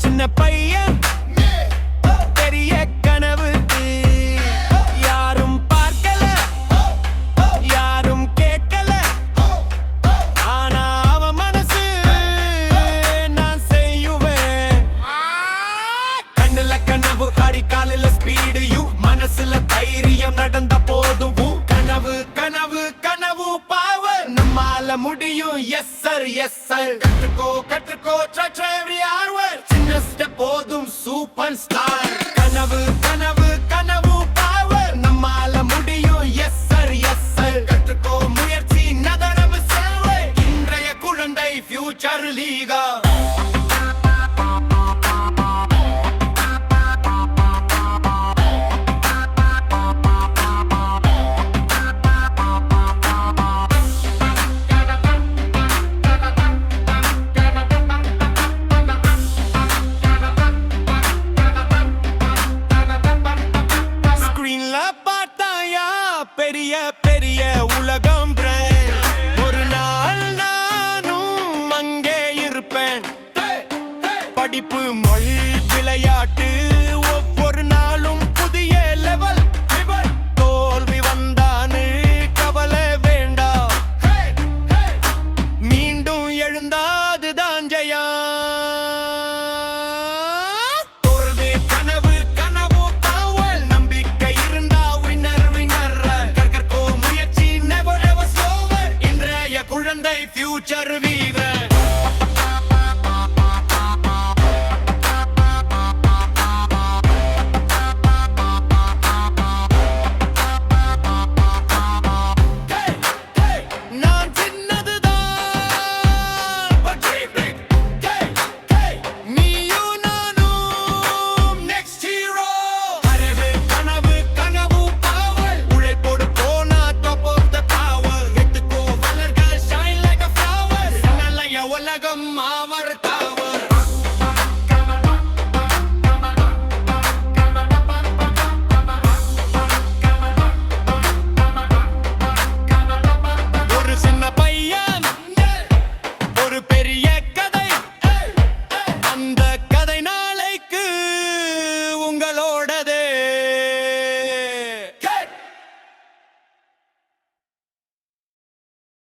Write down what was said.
சின்ன பையன் பெரிய கனவு யாரும் பார்க்கல யாரும் கேட்கல ஆனா அவன் மனசு நான் செய்யுவேன் கண்ணுல கனவு அடி காலில ஸ்பீடு மனசுல தைரியம் நடந்த போதும் கனவு கனவு கனவு பாவர் நம்மால முடியும் எஸ் சார் கற்றுக்கோ கற்றுக்கோ try every hour சின்ன ஸ்டெப் போதும் சூப்பர் ஸ்டார் கனவு கனவு கனவு பாவர் நம்மால முடியும் எஸ் சார் கற்றுக்கோ முயற்சி நதனவு சேவை இன்றைய குழந்தை ஃபியூச்சர் லீகா பெரிய பெரிய உலகம் ஒரு நாள் நானும் அங்கே இருப்பேன் படிப்பு மொழி விளையாட்டு ஒவ்வொரு நாளும் புதிய லெவல் தோல்வி வந்தானு கவலை வேண்டாம் மீண்டும் எழுந்தாதுதான் ஜெயா ஃபியூச்சர் வீரர் நான் சின்னதுதான் நீயும் நானும் நெக்ஸ்ட் ஹீரோ அறிவு கனவு கனவு பாவல் உழைப்போடு போனா டாப் ஆஃப் த பவர் எட்டுக்கோ வளர்கள் ஷைன் லைக் a flower உலகம் மாவ